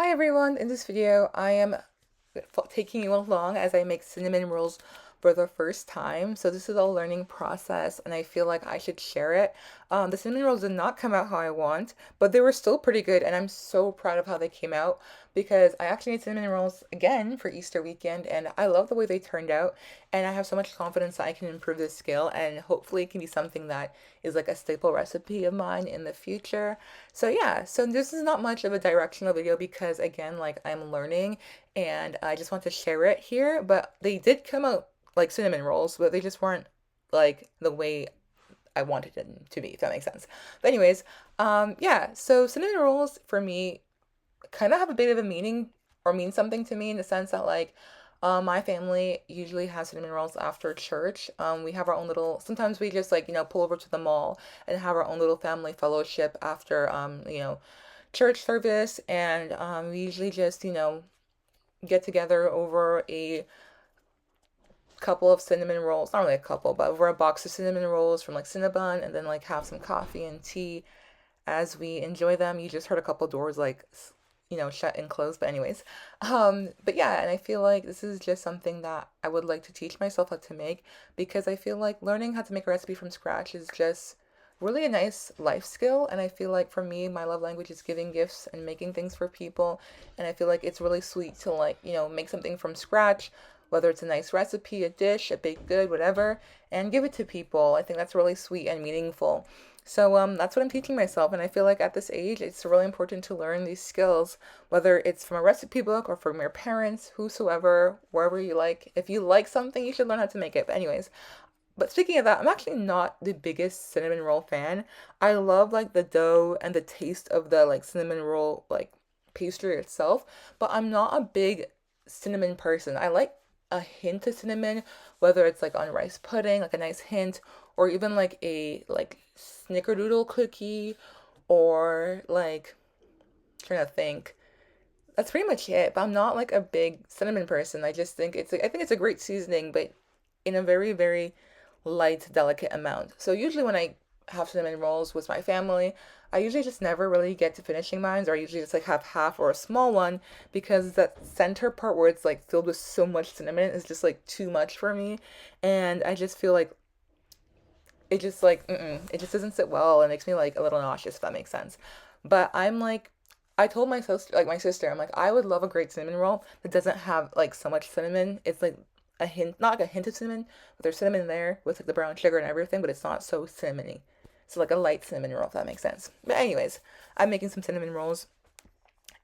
Hi everyone, in this video I am taking you along as I make cinnamon rolls for the first time. So this is a learning process and I feel like I should share it. The cinnamon rolls did not come out how I want, but they were still pretty good and I'm so proud of how they came out because I actually made cinnamon rolls again for Easter weekend and I love the way they turned out and I have so much confidence that I can improve this skill and hopefully it can be something that is like a staple recipe of mine in the future. So yeah, so this is not much of a directional video because again, like I'm learning and I just want to share it here, but they did come out like cinnamon rolls, but they just weren't like the way I wanted them to be, if that makes sense. But anyways, yeah, so cinnamon rolls for me kind of have a bit of a meaning or mean something to me in the sense that like my family usually has cinnamon rolls after church. We have our own little, sometimes we just like, pull over to the mall and have our own little family fellowship after, church service. And we usually just, get together over a couple of cinnamon rolls, not really a couple, but over a box of cinnamon rolls from like Cinnabon and then like have some coffee and tea as we enjoy them. You just heard a couple doors like shut and close, but anyways. But yeah, and I feel like this is just something that I would like to teach myself how to make because I feel like learning how to make a recipe from scratch is just really a nice life skill. And I feel like for me, my love language is giving gifts and making things for people. And I feel like it's really sweet to like, make something from scratch, whether it's a nice recipe, a dish, a baked good, whatever, and give it to people. I think that's really sweet and meaningful. So that's what I'm teaching myself, and I feel like at this age, it's really important to learn these skills, whether it's from a recipe book or from your parents, whosoever, wherever you like. If you like something, you should learn how to make it. But anyways, but speaking of that, I'm actually not the biggest cinnamon roll fan. I love like the dough and the taste of the like cinnamon roll like pastry itself, but I'm not a big cinnamon person. I like a hint of cinnamon, whether it's like on rice pudding, like a nice hint, or even like a like snickerdoodle cookie, or like trying to think. That's pretty much it. But I'm not like a big cinnamon person. I just think I think it's a great seasoning, but in a very, very light, delicate amount. So usually when I have cinnamon rolls with my family, I usually just never really get to finishing mine, or I usually just like have half or a small one because that center part where it's like filled with so much cinnamon is just like too much for me. And I just feel like it just like, it just doesn't sit well. It makes me like a little nauseous, if that makes sense. But I'm like, I told my sister, I'm like, I would love a great cinnamon roll that doesn't have like so much cinnamon. It's like a hint, not like a hint of cinnamon, but there's cinnamon there with like the brown sugar and everything, but it's not so cinnamony. So like a light cinnamon roll, if that makes sense. But anyways, I'm making some cinnamon rolls,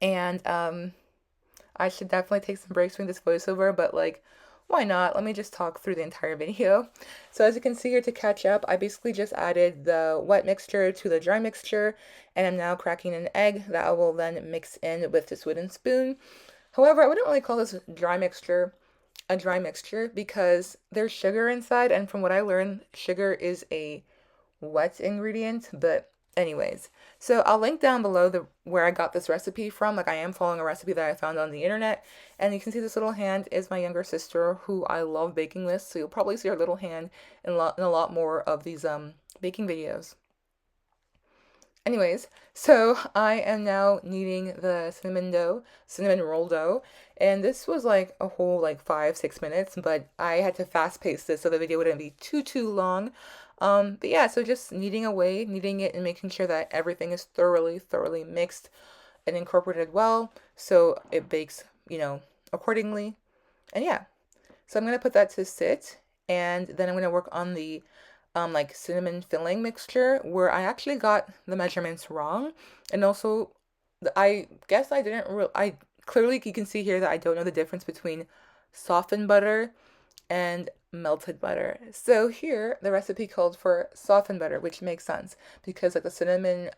and I should definitely take some breaks from this voiceover, but like, why not? Let me just talk through the entire video. So as you can see here, to catch up, I basically just added the wet mixture to the dry mixture, and I'm now cracking an egg that I will then mix in with this wooden spoon. However, I wouldn't really call this dry mixture a dry mixture because there's sugar inside, and from what I learned, sugar is a wet ingredient. But anyways, so I'll link down below the where I got this recipe from. Like I am following a recipe that I found on the internet, and you can see this little hand is my younger sister who I love baking with. So you'll probably see her little hand in a lot more of these baking videos. Anyways, so I am now kneading the cinnamon roll dough, and this was like a whole like 5, 6 minutes, but I had to fast pace this so the video wouldn't be too long. But yeah, so just kneading away, kneading it and making sure that everything is thoroughly mixed and incorporated well, so it bakes, accordingly. And yeah, so I'm gonna put that to sit, and then I'm gonna work on the like cinnamon filling mixture where I actually got the measurements wrong, and also I guess I didn't real I clearly you can see here that I don't know the difference between softened butter and melted butter. So here the recipe called for softened butter, which makes sense because like the cinnamon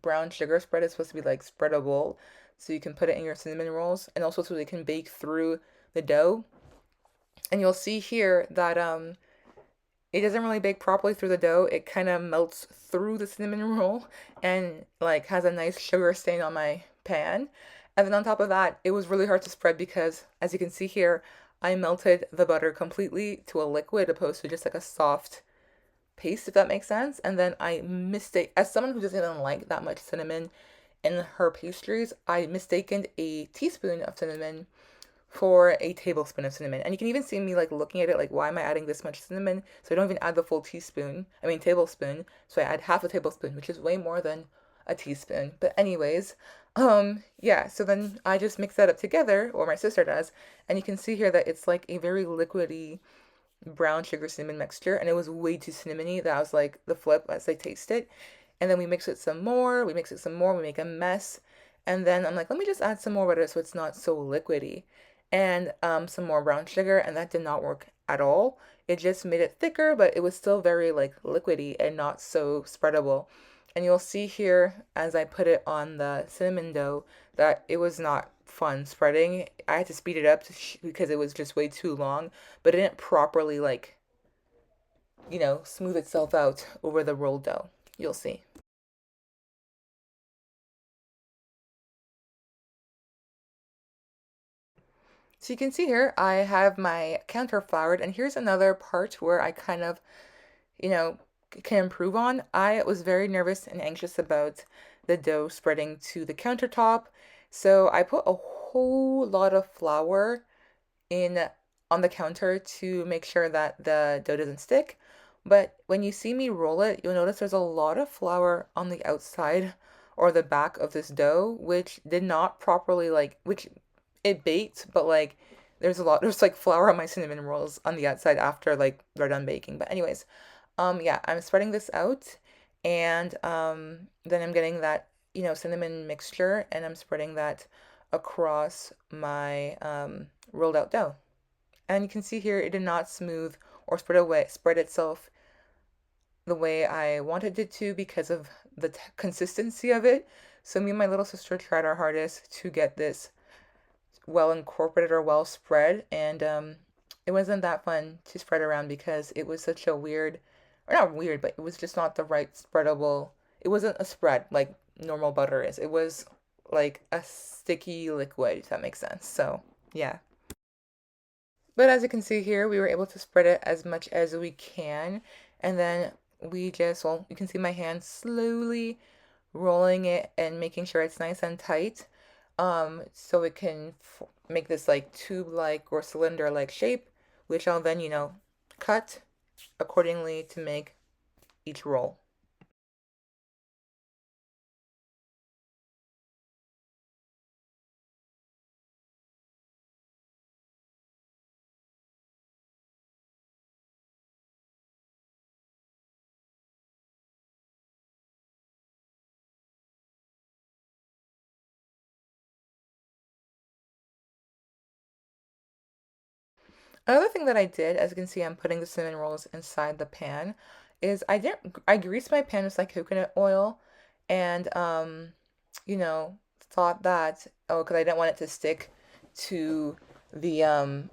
brown sugar spread is supposed to be like spreadable, so you can put it in your cinnamon rolls and also so they can bake through the dough. And you'll see here that it doesn't really bake properly through the dough. It kind of melts through the cinnamon roll and like has a nice sugar stain on my pan. And then on top of that, it was really hard to spread because as you can see here, I melted the butter completely to a liquid opposed to just like a soft paste, if that makes sense. And then I missed it. As someone who doesn't even like that much cinnamon in her pastries, I mistaken a teaspoon of cinnamon for a tablespoon of cinnamon. And you can even see me like looking at it like, why am I adding this much cinnamon? So I don't even add the full teaspoon, I mean tablespoon. So I add half a tablespoon, which is way more than a teaspoon. But anyways, yeah, so then I just mix that up together, or my sister does, and you can see here that it's like a very liquidy brown sugar cinnamon mixture, and it was way too cinnamony. That was like the flip as I taste it. And then we mix it some more, we mix it some more, we make a mess. And then I'm like, let me just add some more butter so it's not so liquidy. And some more brown sugar, and that did not work at all. It just made it thicker, but it was still very like liquidy and not so spreadable. And you'll see here as I put it on the cinnamon dough that it was not fun spreading. I had to speed it up because it was just way too long, but it didn't properly like, smooth itself out over the rolled dough. You'll see. So you can see here, I have my counter floured, and here's another part where I kind of, you know, can improve on. I was very nervous and anxious about the dough spreading to the countertop, so I put a whole lot of flour in on the counter to make sure that the dough doesn't stick. But when you see me roll it, you'll notice there's a lot of flour on the outside or the back of this dough, which did not properly which it baked, but like there's like flour on my cinnamon rolls on the outside after like they're done baking. But anyways, yeah, I'm spreading this out, and then I'm getting that, cinnamon mixture, and I'm spreading that across my rolled out dough. And you can see here it did not smooth or spread itself the way I wanted it to because of the consistency of it. So me and my little sister tried our hardest to get this well incorporated or well spread, and it wasn't that fun to spread around because it was such a weird, or not weird, but it was just not the right spreadable. It wasn't a spread like normal butter is. It was like a sticky liquid, if that makes sense. So yeah. But as you can see here, we were able to spread it as much as we can. And then well, you can see my hand slowly rolling it and making sure it's nice and tight. So it can make this like tube-like or cylinder-like shape, which I'll then, cut accordingly to make each roll. Another thing that I did, as you can see, I'm putting the cinnamon rolls inside the pan, is I greased my pan with like coconut oil, and thought that, oh, because I didn't want it to stick to the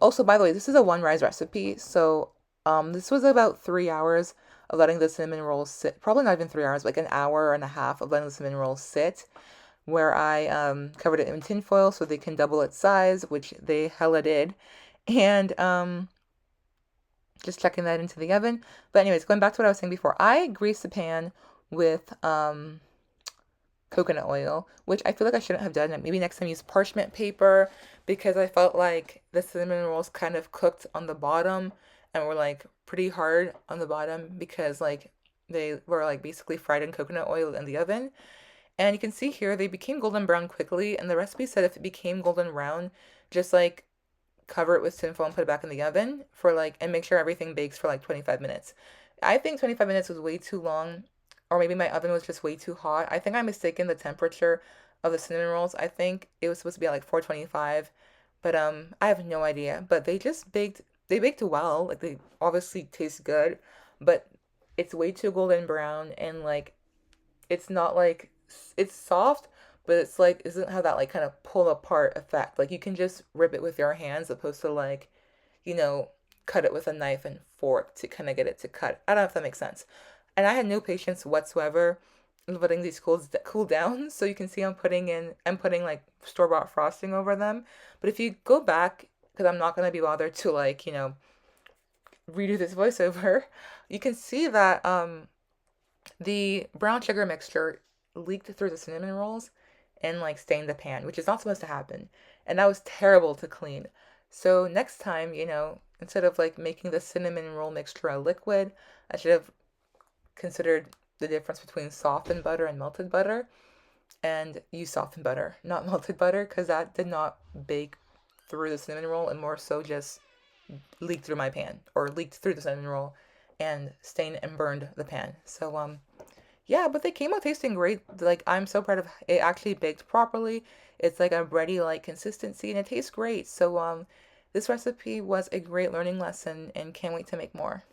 also, by the way, this is a one rise recipe, so this was about 3 hours of letting the cinnamon rolls sit, probably not even 3 hours, like an hour and a half of letting the cinnamon rolls sit, where I covered it in tin foil so they can double its size, which they hella did. And just checking that into the oven. But anyways, going back to what I was saying before, I greased the pan with coconut oil, which I feel like I shouldn't have done. Maybe next time use parchment paper, because I felt like the cinnamon rolls kind of cooked on the bottom and were like pretty hard on the bottom because like they were like basically fried in coconut oil in the oven. And you can see here they became golden brown quickly, and the recipe said if it became golden brown, just like cover it with tinfoil and put it back in the oven for like, and make sure everything bakes for like 25 minutes. I think 25 minutes was way too long, or maybe my oven was just way too hot. I think I mistaken the temperature of the cinnamon rolls. I think it was supposed to be at like 425, but I have no idea. But they baked well. Like they obviously taste good, but it's way too golden brown, and like it's not like it's soft, but it's like isn't have that like kind of pull apart effect. Like you can just rip it with your hands opposed to like, you know, cut it with a knife and fork to kind of get it to cut. I don't know if that makes sense. And I had no patience whatsoever letting these cool down. So you can see I'm putting like store-bought frosting over them. But if you go back, because I'm not gonna be bothered to like, redo this voiceover, you can see that the brown sugar mixture leaked through the cinnamon rolls, and like stain the pan, which is not supposed to happen. And that was terrible to clean. So next time, instead of like making the cinnamon roll mixture a liquid, I should have considered the difference between softened butter and melted butter and use softened butter, not melted butter, because that did not bake through the cinnamon roll and more so just leaked through my pan or leaked through the cinnamon roll and stained and burned the pan. So yeah, but they came out tasting great. Like I'm so proud of it actually baked properly. It's like a bready like consistency and it tastes great. So this recipe was a great learning lesson and can't wait to make more.